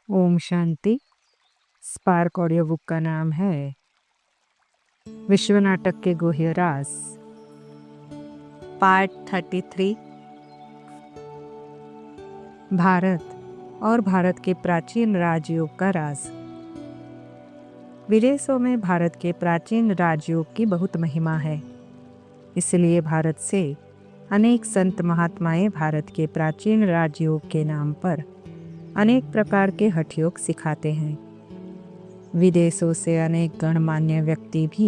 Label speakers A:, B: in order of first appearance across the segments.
A: Om Shanti. Spark audio book का नाम है विश्व नाटक के गुह्य राज, पार्ट 33। भारत और भारत के प्राचीन राजयोग का राज। विदेशों में भारत के प्राचीन राजयोग की बहुत महिमा है। इसलिए भारत से अनेक संत महात्माएं भारत के प्राचीन राजयोग के नाम पर अनेक प्रकार के हठयोग सिखाते हैं। विदेशों से अनेक गणमान्य व्यक्ति भी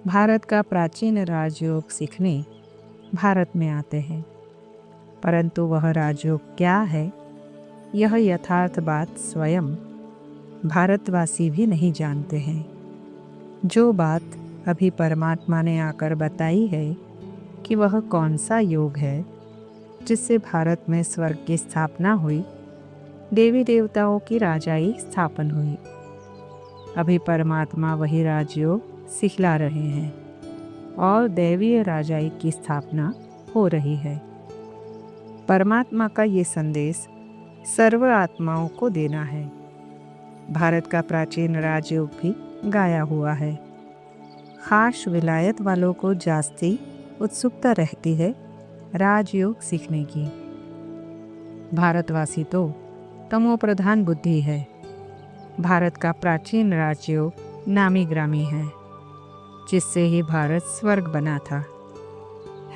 A: भारत का प्राचीन राजयोग सीखने भारत में आते हैं, परंतु वह राजयोग क्या है, यह यथार्थ बात स्वयं भारतवासी भी नहीं जानते हैं। जो बात अभी परमात्मा ने आकर बताई है कि वह कौन सा योग है जिससे भारत में स्वर्ग की स्थापना हुई, देवी देवताओं की राजाई स्थापन हुई। अभी परमात्मा वही राजयोग सिखला रहे हैं और दैवीय राजाई की स्थापना हो रही है। परमात्मा का ये संदेश सर्व आत्माओं को देना है। भारत का प्राचीन राजयोग भी गाया हुआ है। खास विलायत वालों को जास्ती उत्सुकता रहती है राजयोग सीखने की। भारतवासी तो तमो प्रधान बुद्धि है। भारत का प्राचीन राजयोग नामी ग्रामी है, जिससे ही भारत स्वर्ग बना था।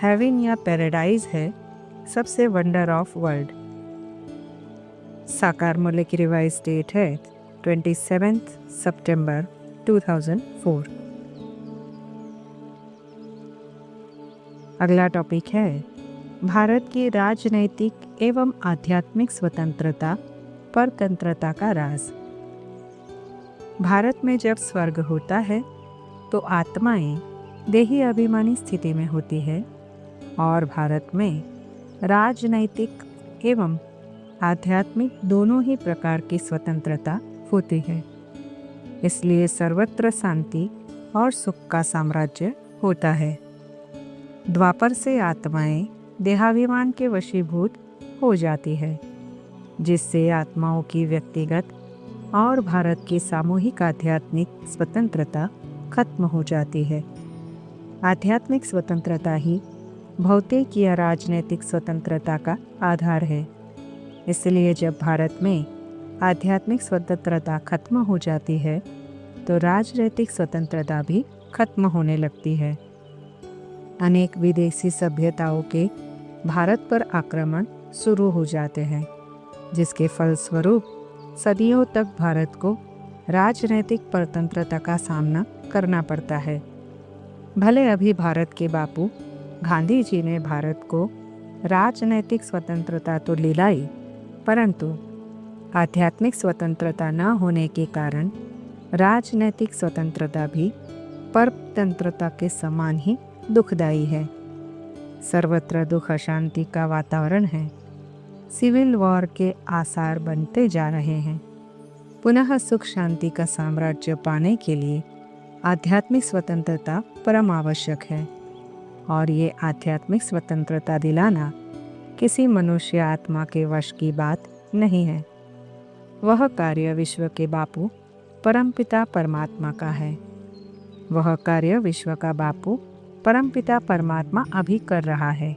A: हेवन या पैराडाइज है सबसे वंडर ऑफ वर्ल्ड। साकार मूल्य की रिवाइज डेट है 27 सितंबर 2004। अगला टॉपिक है भारत की राजनैतिक एवं आध्यात्मिक स्वतंत्रता परतंत्रता का राज। भारत में जब स्वर्ग होता है तो आत्माएं देही अभिमानी स्थिति में होती है और भारत में राजनैतिक एवं आध्यात्मिक दोनों ही प्रकार की स्वतंत्रता होती है। इसलिए सर्वत्र शांति और सुख का साम्राज्य होता है। द्वापर से आत्माएं देहाभिमान के वशीभूत हो जाती है, जिससे आत्माओं की व्यक्तिगत और भारत की सामूहिक आध्यात्मिक स्वतंत्रता खत्म हो जाती है। आध्यात्मिक स्वतंत्रता ही भौतिक या राजनीतिक स्वतंत्रता का आधार है। इसलिए जब भारत में आध्यात्मिक स्वतंत्रता खत्म हो जाती है तो राजनीतिक स्वतंत्रता भी खत्म होने लगती है। अनेक विदेशी सभ्यताओं के भारत पर आक्रमण शुरू हो जाते हैं, जिसके फलस्वरूप सदियों तक भारत को राजनैतिक परतंत्रता का सामना करना पड़ता है। भले अभी भारत के बापू गांधी जी ने भारत को राजनैतिक स्वतंत्रता तो दिलाई, परंतु आध्यात्मिक स्वतंत्रता न होने के कारण राजनैतिक स्वतंत्रता भी परतंत्रता के समान ही दुखदायी है। सर्वत्र दुख अशांति का वातावरण है। सिविल वॉर के आसार बनते जा रहे हैं। पुनः सुख शांति का साम्राज्य पाने के लिए आध्यात्मिक स्वतंत्रता परम आवश्यक है, और ये आध्यात्मिक स्वतंत्रता दिलाना किसी मनुष्य आत्मा के वश की बात नहीं है। वह कार्य विश्व के बापू परमपिता परमात्मा का है। वह कार्य विश्व का बापू परमपिता परमात्मा अभी कर रहा है।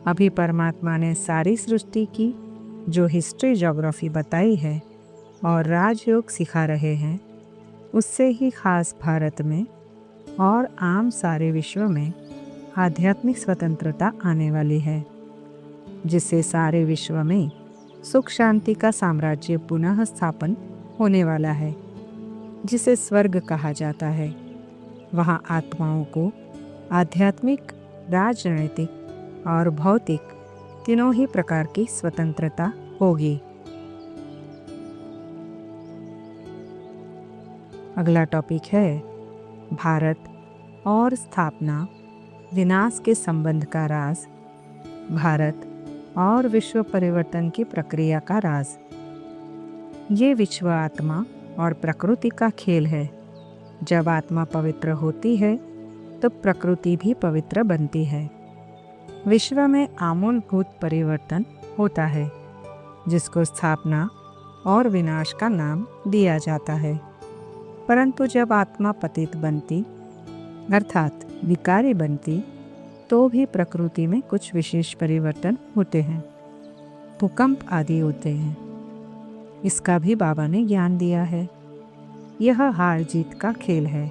A: अभी परमात्मा ने सारी सृष्टि की जो हिस्ट्री ज्योग्राफी बताई है और राजयोग सिखा रहे हैं, उससे ही खास भारत में और आम सारे विश्व में आध्यात्मिक स्वतंत्रता आने वाली है, जिससे सारे विश्व में सुख शांति का साम्राज्य पुनः स्थापन होने वाला है, जिसे स्वर्ग कहा जाता है। वहाँ आत्माओं को आध्यात्मिक, राजनैतिक और भौतिक तीनों ही प्रकार की स्वतंत्रता होगी। अगला टॉपिक है भारत और स्थापना विनाश के संबंध का राज। भारत और विश्व परिवर्तन की प्रक्रिया का राज। ये विश्व आत्मा और प्रकृति का खेल है। जब आत्मा पवित्र होती है तो प्रकृति भी पवित्र बनती है। विश्व में आमूलभूत परिवर्तन होता है, जिसको स्थापना और विनाश का नाम दिया जाता है। परंतु जब आत्मा पतित बनती अर्थात विकारी बनती तो भी प्रकृति में कुछ विशेष परिवर्तन होते हैं, भूकंप आदि होते हैं। इसका भी बाबा ने ज्ञान दिया है। यह हार जीत का खेल है।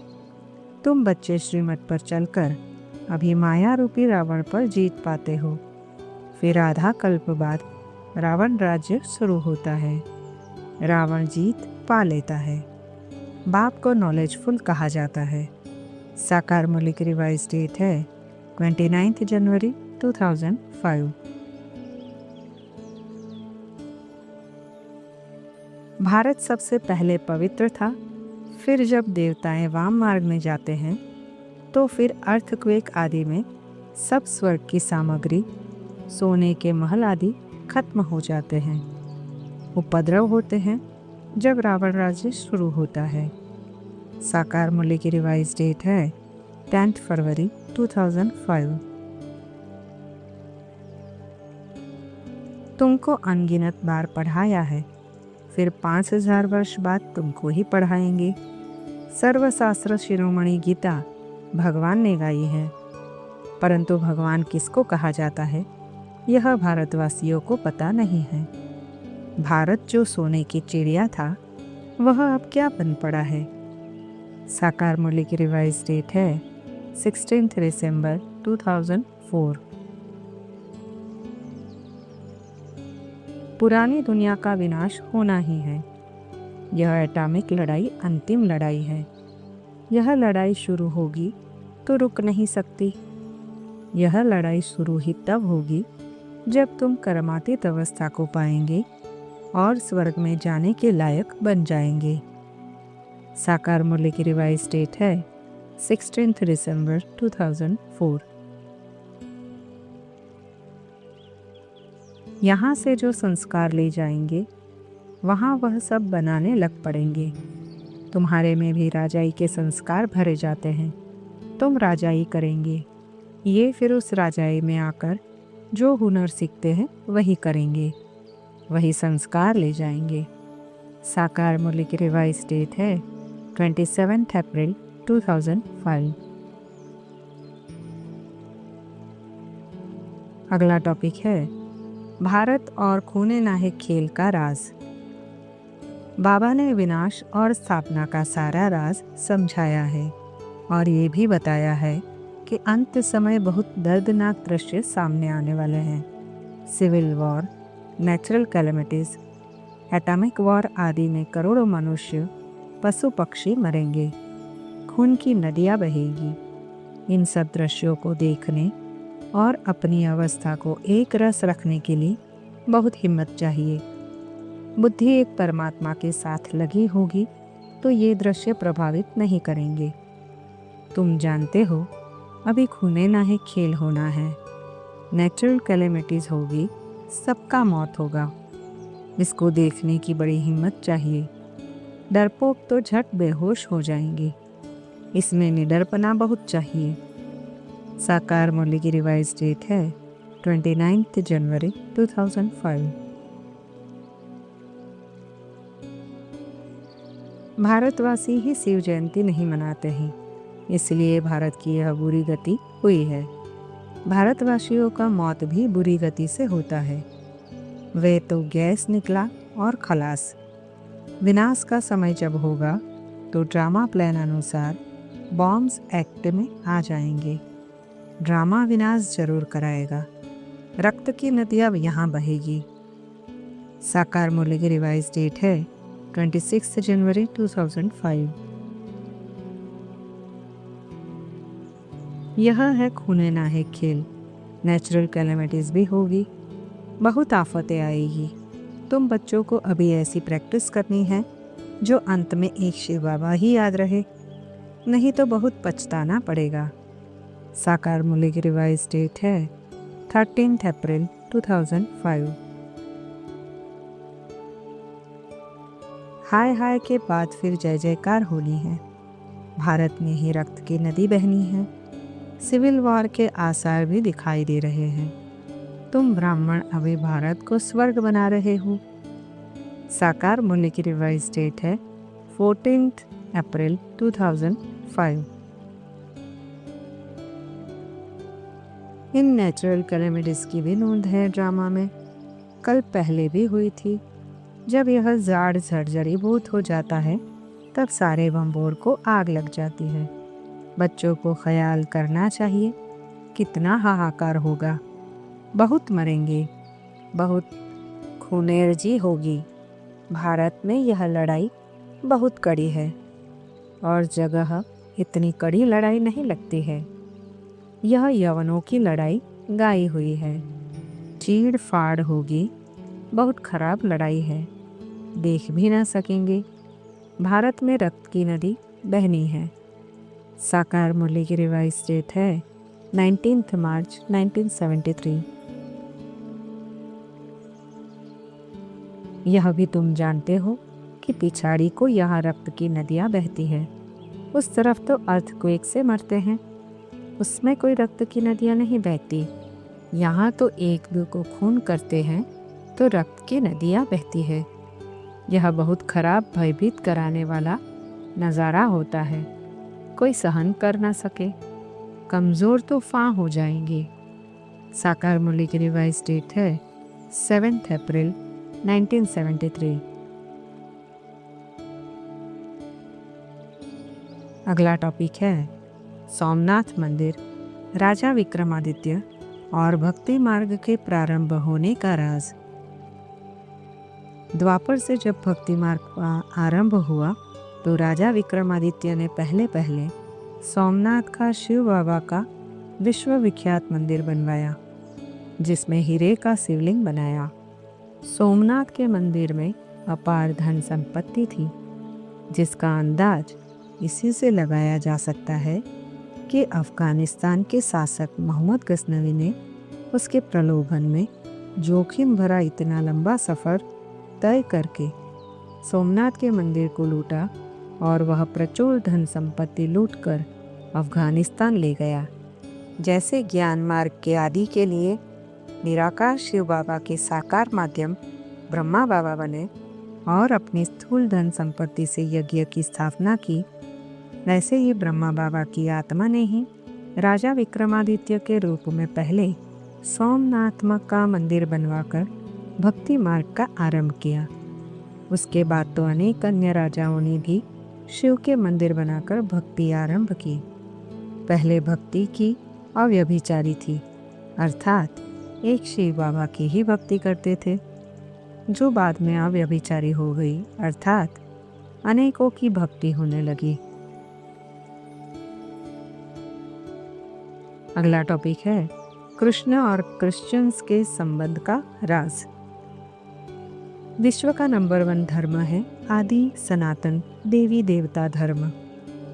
A: तुम बच्चे श्रीमत पर चलकर अभी माया रूपी रावण पर जीत पाते हो। फिर आधा कल्प बाद रावण राज्य शुरू होता है। रावण जीत पा लेता है। बाप को नॉलेजफुल कहा जाता है। साकार मूल्य की रिवाइज डेट है 29 जनवरी 2005। भारत सबसे पहले पवित्र था। फिर जब देवताएं वाम मार्ग में जाते हैं तो फिर अर्थक्वेक आदि में सब स्वर्ग की सामग्री, सोने के महल आदि खत्म हो जाते हैं। उपद्रव होते हैं जब रावण राज्य शुरू होता है। साकार मूल्य की रिवाइज डेट है 10 फरवरी 2005। तुमको अनगिनत बार पढ़ाया है, फिर 5000 वर्ष बाद तुमको ही पढ़ाएंगे। सर्वशास्त्र शिरोमणि गीता भगवान ने गाई है, परंतु भगवान किसको कहा जाता है यह भारतवासियों को पता नहीं है। भारत जो सोने की चिड़िया था वह अब क्या बन पड़ा है। साकार मूल्य की रिवाइज डेट है 16 दिसंबर 2004। पुरानी दुनिया का विनाश होना ही है। यह एटॉमिक लड़ाई अंतिम लड़ाई है। यह लड़ाई शुरू होगी तो रुक नहीं सकती। यह लड़ाई शुरू ही तब होगी जब तुम कर्मातीत अवस्था को पाएंगे और स्वर्ग में जाने के लायक बन जाएंगे। साकार मूल्य की रिवाइज डेट है 16 दिसंबर 2004। यहाँ से जो संस्कार ले जाएंगे वहाँ वह सब बनाने लग पड़ेंगे। तुम्हारे में भी राजाई के संस्कार भरे जाते हैं। तुम राजाई करेंगे। ये फिर उस राजाई में आकर जो हुनर सीखते हैं वही करेंगे, वही संस्कार ले जाएंगे। साकार मूल्य की रिवाइज डेट है 27 अप्रैल 2005। अगला टॉपिक है भारत और खूने नाहिक खेल का राज। बाबा ने विनाश और स्थापना का सारा राज समझाया है और ये भी बताया है कि अंत समय बहुत दर्दनाक दृश्य सामने आने वाले हैं। Civil war, natural calamities, atomic war आदि में करोड़ों मनुष्य, पशु पक्षी मरेंगे, खून की नदियाँ बहेगी। इन सब दृश्यों को देखने और अपनी अवस्था को एक रस रखने के लिए बहुत हिम्मत चाहिए। बुद्धि एक परमात्मा के साथ लगी होगी तो ये दृश्य प्रभावित नहीं करेंगे। तुम जानते हो अभी खूने नाहिक खेल होना है। नेचुरल कैलेमिटीज होगी, सबका मौत होगा। इसको देखने की बड़ी हिम्मत चाहिए। डरपोक तो झट बेहोश हो जाएंगे। इसमें निडरपना बहुत चाहिए। साकार मूल्य की रिवाइज डेट है 29 जनवरी 2005। भारतवासी ही शिव जयंती नहीं मनाते हैं, इसलिए भारत की यह बुरी गति हुई है। भारतवासियों का मौत भी बुरी गति से होता है। वे तो गैस निकला और खलास। विनाश का समय जब होगा तो ड्रामा प्लान अनुसार बॉम्ब्स एक्ट में आ जाएंगे। ड्रामा विनाश जरूर कराएगा। रक्त की नदी अब यहाँ बहेगी। साकार मूल्य की रिवाइज डेट है 26 जनवरी 2005। यह है खूने नाहिक खेल। नेचुरल कैलेमिटीज भी होगी, बहुत आफतें आएगी। तुम बच्चों को अभी ऐसी प्रैक्टिस करनी है जो अंत में एक शिव बाबा ही याद रहे, नहीं तो बहुत पछताना पड़ेगा। साकार मूल्य की रिवाइज डेट है 13 अप्रैल 2005। हाय हाय के बाद फिर जय जयकार होनी है। भारत में ही रक्त की नदी बहनी है। सिविल वॉर के आसार भी दिखाई दे रहे हैं। तुम ब्राह्मण अभी भारत को स्वर्ग बना रहे हो। साकार मूल्य की रिवाइज डेट है 14 अप्रैल 2005। इन नेचुरल कैलेमिटीज की भी नोंद है ड्रामा में। कल पहले भी हुई थी। जब यह जाड़ झरझरीभूत हो जाता है तब सारे बम्बोर को आग लग जाती है। बच्चों को ख्याल करना चाहिए कितना हाहाकार होगा। बहुत मरेंगे, बहुत खूनेर्जी होगी। भारत में यह लड़ाई बहुत कड़ी है और जगह इतनी कड़ी लड़ाई नहीं लगती है। यह यवनों की लड़ाई गाई हुई है। चीड़ फाड़ होगी, बहुत खराब लड़ाई है, देख भी ना सकेंगे। भारत में रक्त की नदी बहनी है। साकार मूल्य की रिवाइज डेट है 19 मार्च 1973। यह भी तुम जानते हो कि पिछाड़ी को यहाँ रक्त की नदियाँ बहती है। उस तरफ तो अर्थक्वेक से मरते हैं, उसमें कोई रक्त की नदियाँ नहीं बहती। यहाँ तो एक दो को खून करते हैं तो रक्त की नदियाँ बहती है। यह बहुत खराब भयभीत कराने वाला नज़ारा होता है, कोई सहन कर ना सके। कमज़ोर तो फां हो जाएंगे। साकार मूल्य की रिवाइज डेट है 7 अप्रैल 1973। अगला टॉपिक है सोमनाथ मंदिर, राजा विक्रमादित्य और भक्ति मार्ग के प्रारंभ होने का राज। द्वापर से जब भक्ति मार्ग का आरंभ हुआ तो राजा विक्रमादित्य ने पहले पहले सोमनाथ का शिव बाबा का विश्वविख्यात मंदिर बनवाया, जिसमें हीरे का शिवलिंग बनाया। सोमनाथ के मंदिर में अपार धन संपत्ति थी, जिसका अंदाज इसी से लगाया जा सकता है कि अफगानिस्तान के शासक मोहम्मद गजनवी ने उसके प्रलोभन में जोखिम भरा इतना लंबा सफ़र तय करके सोमनाथ के मंदिर को लूटा और वह प्रचुर धन संपत्ति लूटकर अफगानिस्तान ले गया। जैसे ज्ञान मार्ग के आदि के लिए निराकार शिव बाबा के साकार माध्यम ब्रह्मा बाबा बने और अपनी स्थूल धन संपत्ति से यज्ञ की स्थापना की, वैसे ही ब्रह्मा बाबा की आत्मा ने ही राजा विक्रमादित्य के रूप में पहले सोमनाथ का मंदिर बनवाकर भक्ति मार्ग का आरंभ किया। उसके बाद तो अनेक अन्य राजाओं ने भी शिव के मंदिर बनाकर भक्ति आरंभ की। पहले भक्ति की अव्यभिचारी थी, अर्थात एक शिव बाबा की ही भक्ति करते थे, जो बाद में अव्यभिचारी हो गई, अर्थात अनेकों की भक्ति होने लगी। अगला टॉपिक है कृष्ण और क्रिश्चियंस के संबंध का राज। विश्व का नंबर 1 धर्म है आदि सनातन देवी देवता धर्म,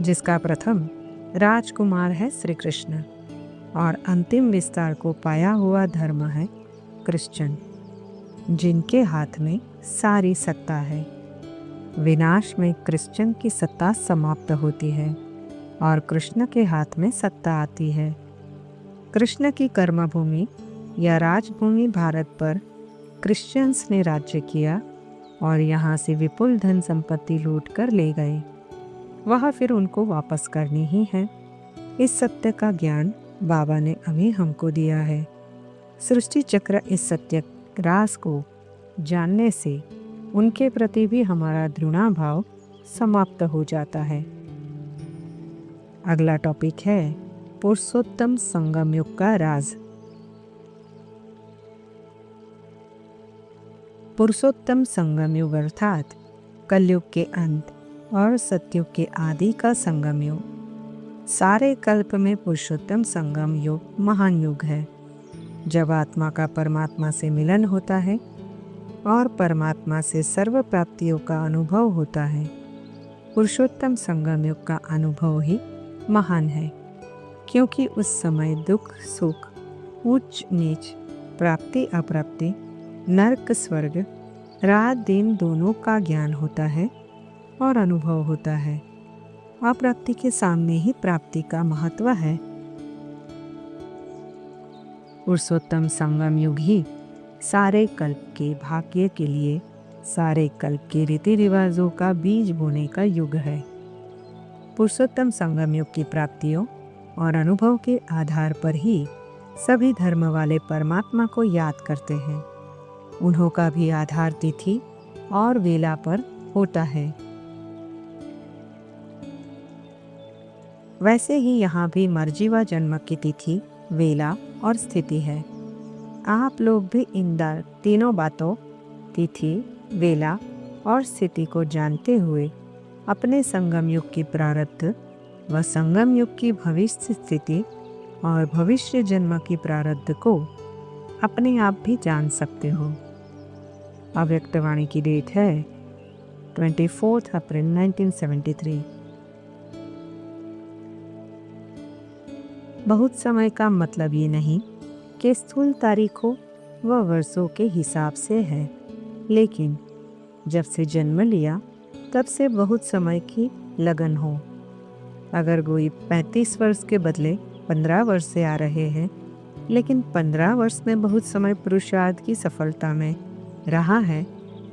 A: जिसका प्रथम राजकुमार है श्री कृष्ण और अंतिम विस्तार को पाया हुआ धर्म है क्रिश्चियन, जिनके हाथ में सारी सत्ता है। विनाश में क्रिश्चियन की सत्ता समाप्त होती है और कृष्ण के हाथ में सत्ता आती है। कृष्ण की कर्मभूमि या राजभूमि भारत पर क्रिश्चियंस ने राज्य किया और यहाँ से विपुल धन संपत्ति लूट कर ले गए। वह फिर उनको वापस करनी ही है। इस सत्य का ज्ञान बाबा ने अभी हमको दिया है। सृष्टि चक्र इस सत्य राज को जानने से उनके प्रति भी हमारा दृढ़ाभाव समाप्त हो जाता है। अगला टॉपिक है पुरुषोत्तम संगम युग का राज। पुरुषोत्तम संगम युग अर्थात कलयुग के अंत और सतयुग के आदि का संगम युग। सारे कल्प में पुरुषोत्तम संगम युग महान युग है, जब आत्मा का परमात्मा से मिलन होता है और परमात्मा से सर्व प्राप्तियों का अनुभव होता है। पुरुषोत्तम संगम युग का अनुभव ही महान है, क्योंकि उस समय दुख सुख, उच्च नीच, प्राप्ति अप्राप्ति, नरक स्वर्ग, रात दिन दोनों का ज्ञान होता है और अनुभव होता है। अप्राप्ति के सामने ही प्राप्ति का महत्व है। पुरुषोत्तम संगम युग ही सारे कल्प के भाग्य के लिए सारे कल्प के रीति रिवाजों का बीज बोने का युग है। पुरुषोत्तम संगम युग की प्राप्तियों और अनुभव के आधार पर ही सभी धर्म वाले परमात्मा को याद करते हैं। उन्हों का भी आधार तिथि और वेला पर होता है। वैसे ही यहाँ भी मर्जी व जन्म की तिथि, वेला और स्थिति है। आप लोग भी इन तीनों बातों, तिथि, वेला और स्थिति को जानते हुए अपने संगम युग की प्रारब्ध व संगम युग की भविष्य स्थिति और भविष्य जन्म की प्रारब्ध को अपने आप भी जान सकते हो। अव्यक्तवाणी की डेट है 24 अप्रैल 1973। बहुत समय का मतलब ये नहीं कि स्थूल तारीखों व वर्षों के हिसाब से है, लेकिन जब से जन्म लिया तब से बहुत समय की लगन हो। अगर कोई 35 वर्ष के बदले 15 वर्ष से आ रहे हैं, लेकिन 15 वर्ष में बहुत समय पुरुषार्थ की सफलता में रहा है,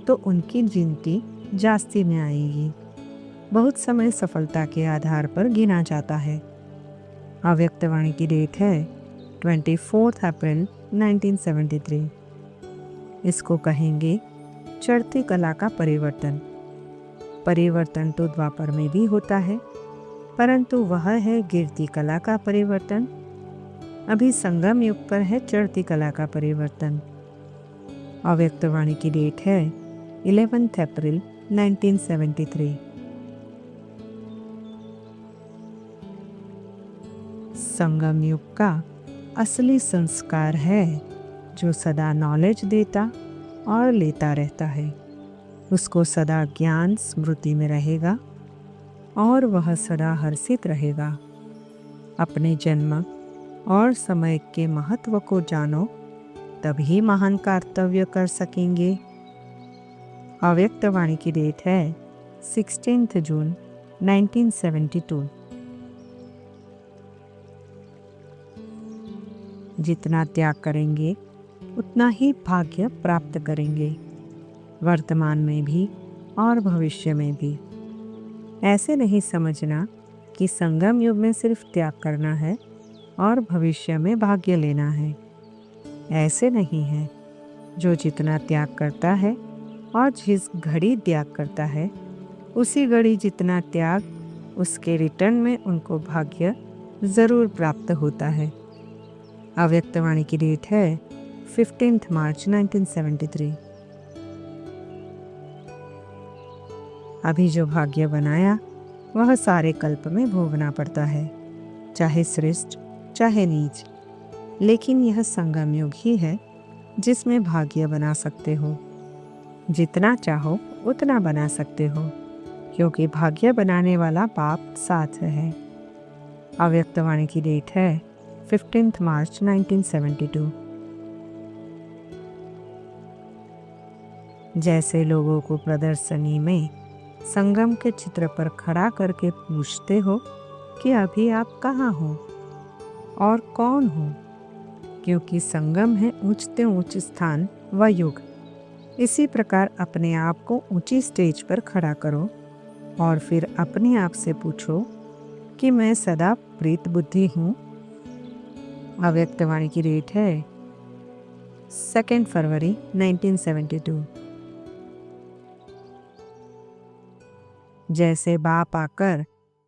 A: तो उनकी गिनती जास्ती में आएगी। बहुत समय सफलता के आधार पर गिना जाता है। अव्यक्तवाणी की डेट है 24 अप्रैल 1973। इसको कहेंगे चढ़ती कला का परिवर्तन। परिवर्तन तो द्वापर में भी होता है, परंतु वह है गिरती कला का परिवर्तन। अभी संगम युग पर है चढ़ती कला का परिवर्तन। अव्यक्तवाणी की डेट है 11 अप्रैल 1973। संगम युग का असली संस्कार है जो सदा नॉलेज देता और लेता रहता है। उसको सदा ज्ञान स्मृति में रहेगा और वह सदा हर्षित रहेगा। अपने जन्म और समय के महत्व को जानो, तभी महान कर्तव्य कर सकेंगे। अव्यक्तवाणी की डेट है 16 जून 1972। जितना त्याग करेंगे उतना ही भाग्य प्राप्त करेंगे, वर्तमान में भी और भविष्य में भी। ऐसे नहीं समझना कि संगम युग में सिर्फ त्याग करना है और भविष्य में भाग्य लेना है। ऐसे नहीं है। जो जितना त्याग करता है और जिस घड़ी त्याग करता है, उसी घड़ी जितना त्याग, उसके रिटर्न में उनको भाग्य जरूर प्राप्त होता है। अव्यक्तवाणी की डेट है 15 मार्च 1973। अभी जो भाग्य बनाया वह सारे कल्प में भोगना पड़ता है, चाहे श्रेष्ठ चाहे नीच। लेकिन यह संगम युग ही है जिसमें भाग्य बना सकते हो। जितना चाहो उतना बना सकते हो, क्योंकि भाग्य बनाने वाला बाप साथ है। अव्यक्तवाणी की डेट है 15 मार्च 1972। जैसे लोगों को प्रदर्शनी में संगम के चित्र पर खड़ा करके पूछते हो कि अभी आप कहाँ हो और कौन हो, क्योंकि संगम है ऊंचते ऊंच स्थान व युग। इसी प्रकार अपने आप को ऊंची स्टेज पर खड़ा करो और फिर अपने आप से पूछो कि मैं सदा प्रीत बुद्धि हूँ। अव्यक्तवाणी की डेट है 2 फरवरी 1972। जैसे बाप आकर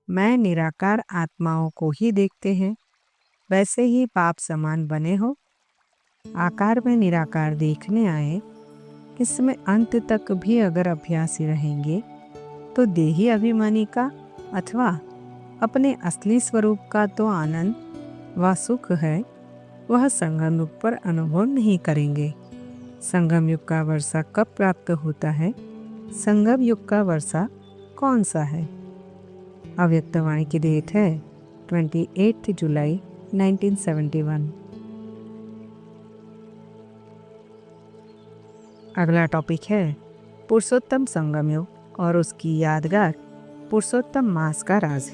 A: मैं निराकार आत्माओं को ही देखते हैं, वैसे ही बाप समान बने हो। आकार में निराकार देखने आए, इसमें अंत तक भी अगर अभ्यासी रहेंगे तो देही अभिमानी का अथवा अपने असली स्वरूप का तो आनंद व सुख है, वह संगम युग पर अनुभव नहीं करेंगे। संगम युग का वर्षा कब प्राप्त होता है? संगम युग का वर्षा कौन सा है? अव्यक्तवाणी की डेट है 28 जुलाई 1971। अगला टॉपिक है पुरुषोत्तम संगम युग और उसकी यादगार पुरुषोत्तम मास का राज।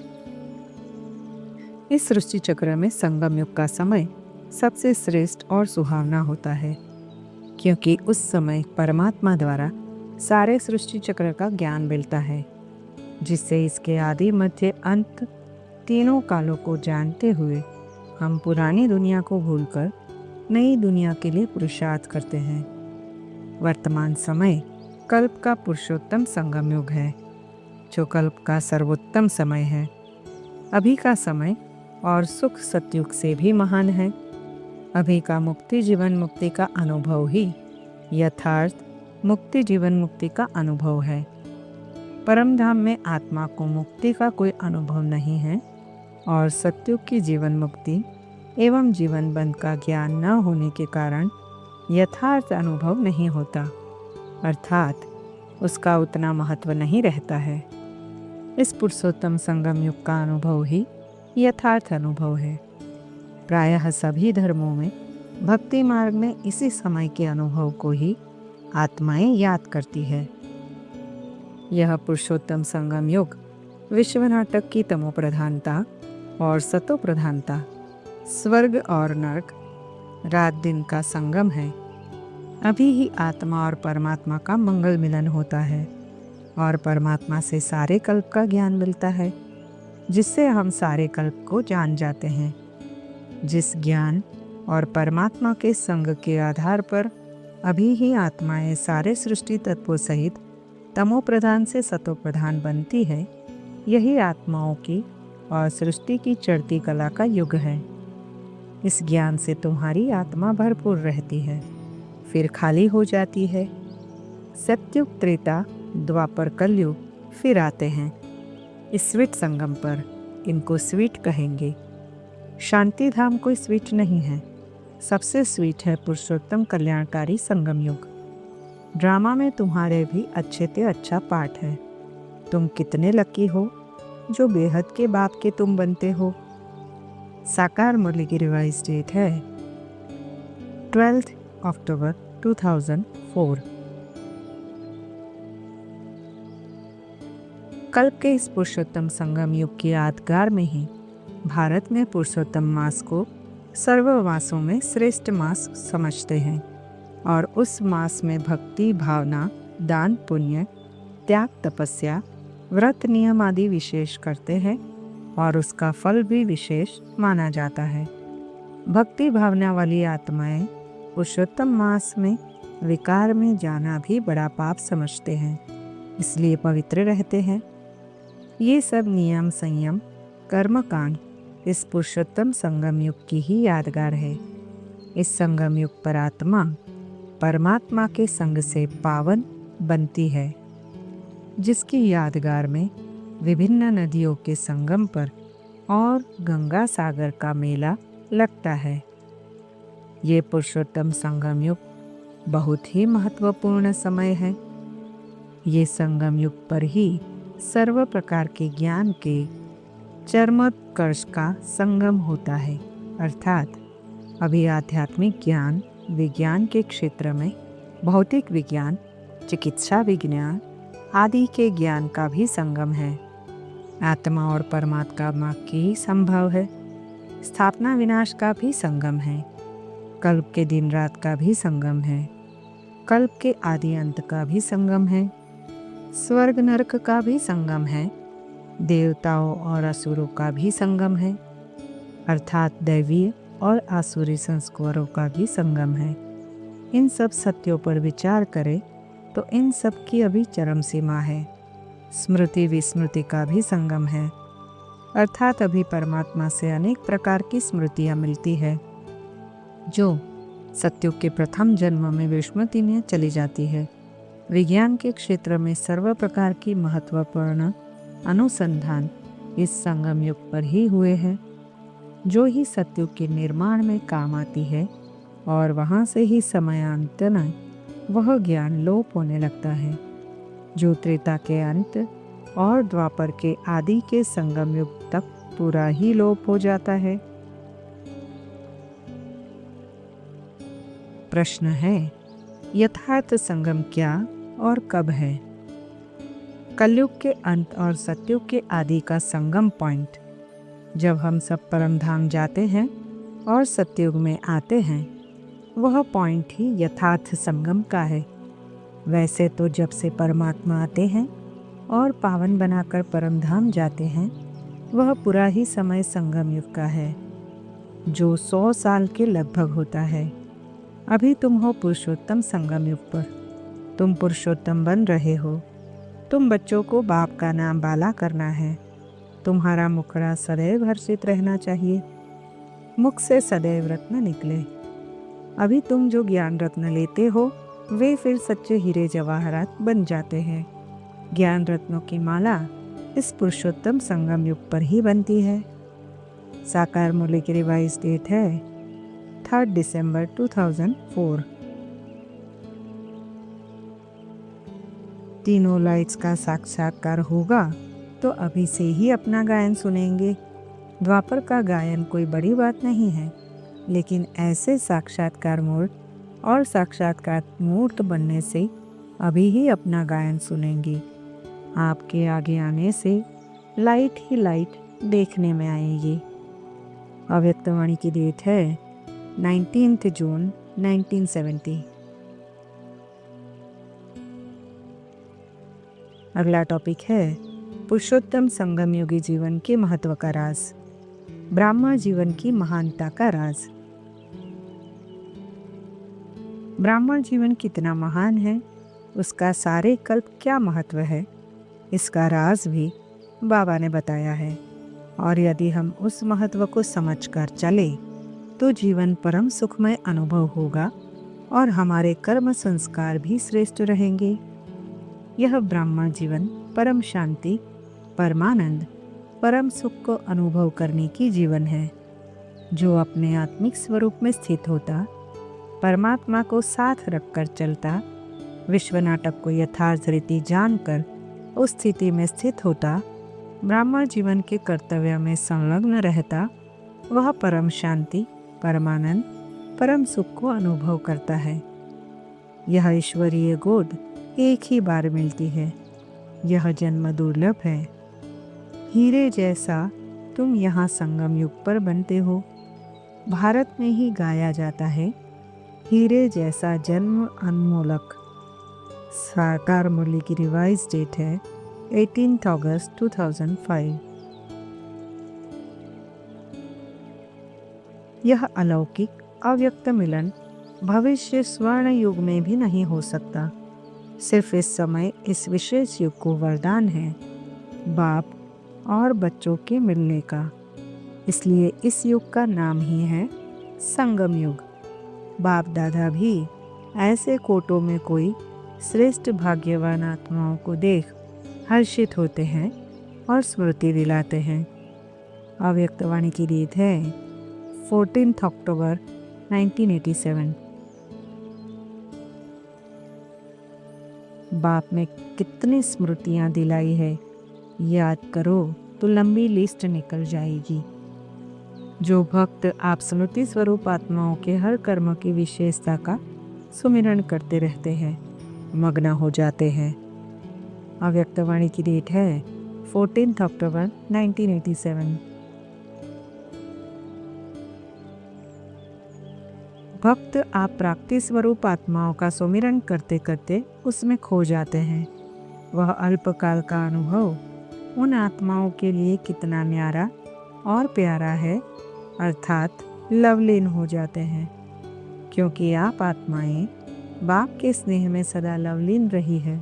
A: इस सृष्टि चक्र में संगम युग का समय सबसे श्रेष्ठ और सुहावना होता है, क्योंकि उस समय परमात्मा द्वारा सारे सृष्टि चक्र का ज्ञान मिलता है, जिससे इसके आदि मध्य अंत तीनों कालों को जानते हुए हम पुरानी दुनिया को भूलकर नई दुनिया के लिए पुरुषार्थ करते हैं। वर्तमान समय कल्प का पुरुषोत्तम संगम युग है, जो कल्प का सर्वोत्तम समय है। अभी का समय और सुख सतयुग से भी महान है। अभी का मुक्ति जीवन मुक्ति का अनुभव ही यथार्थ मुक्ति जीवन मुक्ति का अनुभव है। परम धाम में आत्मा को मुक्ति का कोई अनुभव नहीं है और सतयुग की जीवन मुक्ति एवं जीवन बंध का ज्ञान न होने के कारण यथार्थ अनुभव नहीं होता, अर्थात उसका उतना महत्व नहीं रहता है। इस पुरुषोत्तम संगम युग का अनुभव ही यथार्थ अनुभव है। प्रायः सभी धर्मों में भक्ति मार्ग में इसी समय के अनुभव को ही आत्माएं याद करती है। यह पुरुषोत्तम संगम युग विश्व नाटक की तमो प्रधानता और सतो प्रधानता, स्वर्ग और नरक, रात दिन का संगम है। अभी ही आत्मा और परमात्मा का मंगल मिलन होता है और परमात्मा से सारे कल्प का ज्ञान मिलता है, जिससे हम सारे कल्प को जान जाते हैं। जिस ज्ञान और परमात्मा के संग के आधार पर अभी ही आत्माएं सारे सृष्टि तत्वों सहित तमो प्रधान से सतो प्रधान बनती है, यही आत्माओं की और सृष्टि की चढ़ती कला का युग है। इस ज्ञान से तुम्हारी आत्मा भरपूर रहती है, फिर खाली हो जाती है। सतयुग, त्रेता, द्वापर, कलयुग फिर आते हैं। इस स्वीट संगम पर इनको स्वीट कहेंगे। शांति धाम कोई स्वीट नहीं है, सबसे स्वीट है पुरुषोत्तम कल्याणकारी संगम युग। ड्रामा में तुम्हारे भी अच्छे से अच्छा पार्ट है। तुम कितने लकी हो जो बेहद के बाप के तुम बनते हो। साकार मुरली की रिवाइज डेट है 12 अक्टूबर 2004। कल्प के इस पुरुषोत्तम संगम युग की यादगार में ही भारत में पुरुषोत्तम मास को सर्व मासों में श्रेष्ठ मास समझते हैं और उस मास में भक्ति, भावना, दान, पुण्य, त्याग, तपस्या, व्रत, नियम आदि विशेष करते हैं और उसका फल भी विशेष माना जाता है। भक्ति भावना वाली आत्माएं पुरुषोत्तम मास में विकार में जाना भी बड़ा पाप समझते हैं, इसलिए पवित्र रहते हैं। ये सब नियम, संयम, कर्मकांड इस पुरुषोत्तम संगम युग की ही यादगार है। इस संगम युग पर आत्मा परमात्मा के संग से पावन बनती है, जिसकी यादगार में विभिन्न नदियों के संगम पर और गंगा सागर का मेला लगता है। ये पुरुषोत्तम संगम युग बहुत ही महत्वपूर्ण समय है। ये संगम युग पर ही सर्व प्रकार के ज्ञान के चरमोत्कर्ष का संगम होता है, अर्थात अभी आध्यात्मिक ज्ञान, विज्ञान के क्षेत्र में भौतिक विज्ञान, चिकित्सा विज्ञान आदि के ज्ञान का भी संगम है। आत्मा और परमात्मा की संभव है। स्थापना विनाश का भी संगम है। कल्प के दिन रात का भी संगम है। कल्प के आदि अंत का भी संगम है। स्वर्ग नरक का भी संगम है। देवताओं और असुरों का भी संगम है, अर्थात दैवीय और आसुरी संस्कारों का भी संगम है। इन सब सत्यों पर विचार करें तो इन सब की अभी चरम सीमा है। स्मृति विस्मृति का भी संगम है, अर्थात अभी परमात्मा से अनेक प्रकार की स्मृतियाँ मिलती है, जो सत्युग के प्रथम जन्म में विस्मृति में चली जाती है। विज्ञान के क्षेत्र में सर्व प्रकार की महत्वपूर्ण अनुसंधान इस संगम युग पर ही हुए हैं, जो ही सत्युग के निर्माण में काम आती है और वहाँ से ही समयांतन वह ज्ञान लोप होने लगता है, जो त्रेता के अंत और द्वापर के आदि के संगम युग तक पूरा ही लोप हो जाता है। प्रश्न है, यथार्थ संगम क्या और कब है? कलयुग के अंत और सतयुग के आदि का संगम पॉइंट जब हम सब परम धाम जाते हैं और सतयुग में आते हैं, वह पॉइंट ही यथार्थ संगम का है। वैसे तो जब से परमात्मा आते हैं और पावन बनाकर परमधाम जाते हैं, वह पूरा ही समय संगम युग का है, जो 100 साल के लगभग होता है। अभी तुम हो पुरुषोत्तम संगम युग पर। तुम पुरुषोत्तम बन रहे हो। तुम बच्चों को बाप का नाम बाला करना है। तुम्हारा मुखड़ा सदैव हर्षित रहना चाहिए। मुख से सदैव रत्न निकले। अभी तुम जो ज्ञान रत्न लेते हो, वे फिर सच्चे हीरे जवाहरात बन जाते हैं। ज्ञान रत्नों की माला इस पुरुषोत्तम संगम युग पर ही बनती है। साकार मूल्य की रिवाइज डेट है 3 दिसंबर 2004। तीनों लाइट्स का साक्षात्कार होगा तो अभी से ही अपना गायन सुनेंगे। द्वापर का गायन कोई बड़ी बात नहीं है, लेकिन ऐसे साक्षात्कार मूर्त और साक्षात्कार मूर्त बनने से अभी ही अपना गायन सुनेंगे। आपके आगे आने से लाइट ही लाइट देखने में आएगी। अव्यक्तवाणी की डेट है 19 जून 1970। अगला टॉपिक है पुरुषोत्तम संगम योगी जीवन के महत्व का राज। ब्राह्मण जीवन की महानता का राज। ब्राह्मण जीवन कितना महान है, उसका सारे कल्प क्या महत्व है, इसका राज भी बाबा ने बताया है। और यदि हम उस महत्व को समझकर चले तो जीवन परम सुखमय अनुभव होगा और हमारे कर्म संस्कार भी श्रेष्ठ रहेंगे। यह ब्राह्मण जीवन परम शांति, परमानंद, परम सुख को अनुभव करने की जीवन है। जो अपने आत्मिक स्वरूप में स्थित होता, परमात्मा को साथ रखकर चलता, विश्व नाटक को यथार्थ रीति जानकर उस स्थिति में स्थित होता, ब्राह्मण जीवन के कर्तव्य में संलग्न रहता, वह परम शांति, परमानंद, परम सुख को अनुभव करता है। यह ईश्वरीय गोद एक ही बार मिलती है। यह जन्म दुर्लभ है। हीरे जैसा तुम यहाँ संगम युग पर बनते हो। भारत में ही गाया जाता है, हीरे जैसा जन्म अनमोलक। साकार मूल्य की रिवाइज डेट है 18 अगस्त 2005। यह अलौकिक अव्यक्त मिलन भविष्य स्वर्ण युग में भी नहीं हो सकता। सिर्फ इस समय इस विशेष युग को वरदान है बाप और बच्चों के मिलने का। इसलिए इस युग का नाम ही है संगम युग। बाप दादा भी ऐसे कोटों में कोई श्रेष्ठ भाग्यवान आत्माओं को देख हर्षित होते हैं और स्मृति दिलाते हैं। अव्यक्तवाणी की डेट है 14 अक्टूबर 1987। बाप ने कितनी स्मृतियाँ दिलाई है, याद करो तो लंबी लिस्ट निकल जाएगी। जो भक्त आप स्मृति स्वरूप आत्माओं के हर कर्म की विशेषता का सुमिरन करते रहते हैं, मग्न हो जाते हैं। अव्यक्तवाणी की डेट है 14 अक्टूबर 1987। भक्त आप प्राप्ति स्वरूप आत्माओं का सुमिरन करते करते उसमें खो जाते हैं। वह अल्पकाल का अनुभव उन आत्माओं के लिए कितना न्यारा और प्यारा है, अर्थात लवलीन हो जाते हैं, क्योंकि आप आत्माएं बाप के स्नेह में सदा लवलीन रही है,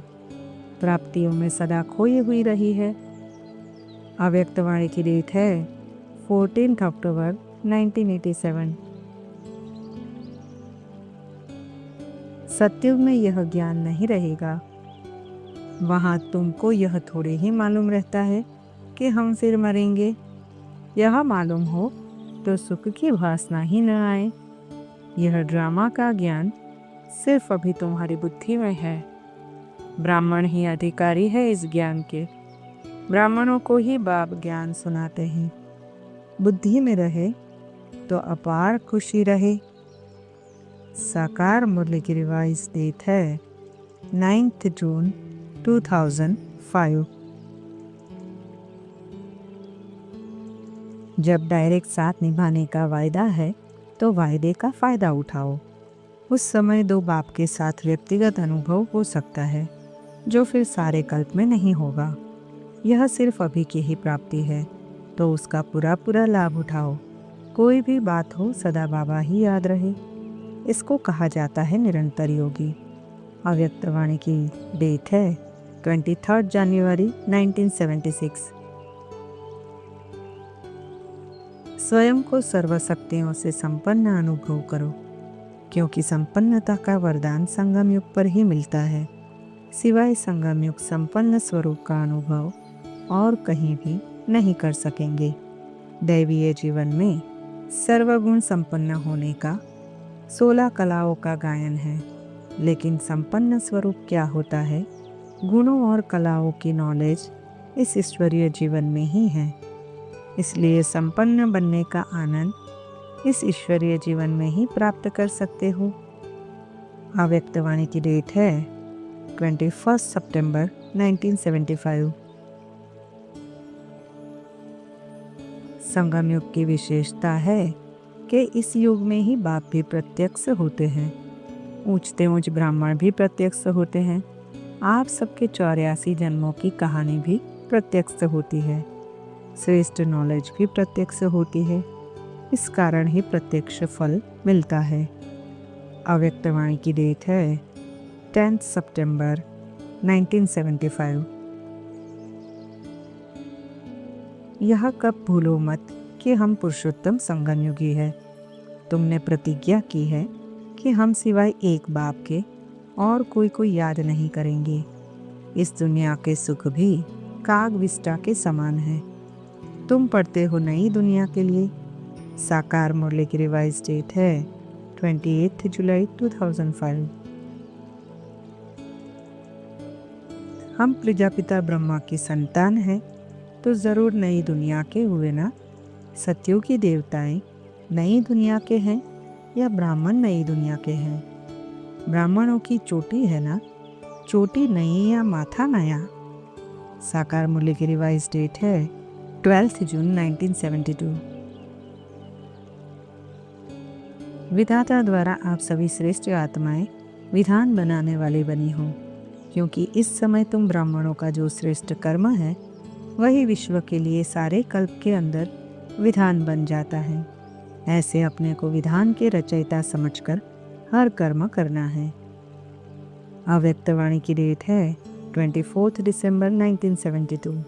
A: प्राप्तियों में सदा खोई हुई रही है। अव्यक्तवाणी की डेट है 14 अक्टूबर 1987। सत्युग में यह ज्ञान नहीं रहेगा। वहाँ तुमको यह थोड़े ही मालूम रहता है कि हम फिर मरेंगे। यह मालूम हो तो सुख की वासना ही न आए। यह ड्रामा का ज्ञान सिर्फ अभी तुम्हारी बुद्धि में है। ब्राह्मण ही अधिकारी है इस ज्ञान के। ब्राह्मणों को ही बाप ज्ञान सुनाते हैं। बुद्धि में रहे तो अपार खुशी रहे। साकार मूल्य की रिवाइज डेट है 9 जून 2005। जब डायरेक्ट साथ निभाने का वायदा है तो वायदे का फायदा उठाओ। उस समय दो बाप के साथ व्यक्तिगत अनुभव हो सकता है जो फिर सारे कल्प में नहीं होगा। यह सिर्फ अभी की ही प्राप्ति है, तो उसका पूरा पूरा लाभ उठाओ। कोई भी बात हो सदा बाबा ही याद रहे। इसको कहा जाता है निरंतर योगी। अव्यक्तवाणी की डेट है 23 जनवरी 1976। स्वयं को सर्वशक्तियों से संपन्न अनुभव करो, क्योंकि संपन्नता का वरदान संगम युग पर ही मिलता है। सिवाय संगम युग संपन्न स्वरूप का अनुभव और कहीं भी नहीं कर सकेंगे। दैवीय जीवन में सर्वगुण संपन्न होने का 16 कलाओं का गायन है, लेकिन संपन्न स्वरूप क्या होता है? गुणों और कलाओं की नॉलेज इस ईश्वरीय जीवन में ही है। इसलिए संपन्न बनने का आनंद इस ईश्वरीय जीवन में ही प्राप्त कर सकते हो। अव्यक्तवाणी की डेट है 21 सितंबर 1975। संगम युग की विशेषता है कि इस युग में ही बाप भी प्रत्यक्ष होते हैं, ऊंचते ऊंच ब्राह्मण भी प्रत्यक्ष होते हैं, आप सबके 84 जन्मों की कहानी भी प्रत्यक्ष होती है, श्रेष्ठ नॉलेज भी प्रत्यक्ष होती है। इस कारण ही प्रत्यक्ष फल मिलता है। अव्यक्तवाणी की डेट है 10 सितंबर 1975। यह कब भूलो मत कि हम पुरुषोत्तम संगम युगी है। तुमने प्रतिज्ञा की है कि हम सिवाय एक बाप के और कोई याद नहीं करेंगे। इस दुनिया के सुख भी काग विष्टा के समान है। तुम पढ़ते हो नई दुनिया के लिए। साकार मुरली की रिवाइज डेट है 28 जुलाई 2005। हम प्रजापिता ब्रह्मा की संतान हैं, तो ज़रूर नई दुनिया के हुए ना। सत्युगी देवताएं नई दुनिया के हैं या ब्राह्मण नई दुनिया के हैं? ब्राह्मणों की चोटी है ना, चोटी नई या माथा नया? साकार मुरली की रिवाइज डेट है 12 जून 1972। विधाता द्वारा आप सभी श्रेष्ठ आत्माएं विधान बनाने वाले बनी हो, क्योंकि इस समय तुम ब्राह्मणों का जो श्रेष्ठ कर्म है वही विश्व के लिए सारे कल्प के अंदर विधान बन जाता है। ऐसे अपने को विधान के रचयिता समझकर हर कर्म करना है। अव्यक्तवाणी की डेट है 24 दिसंबर 1972।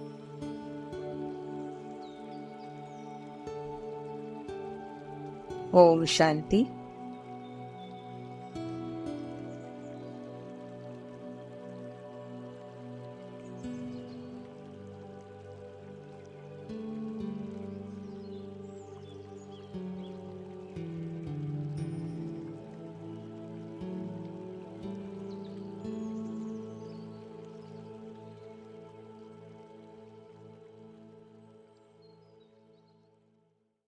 B: ओम शांति।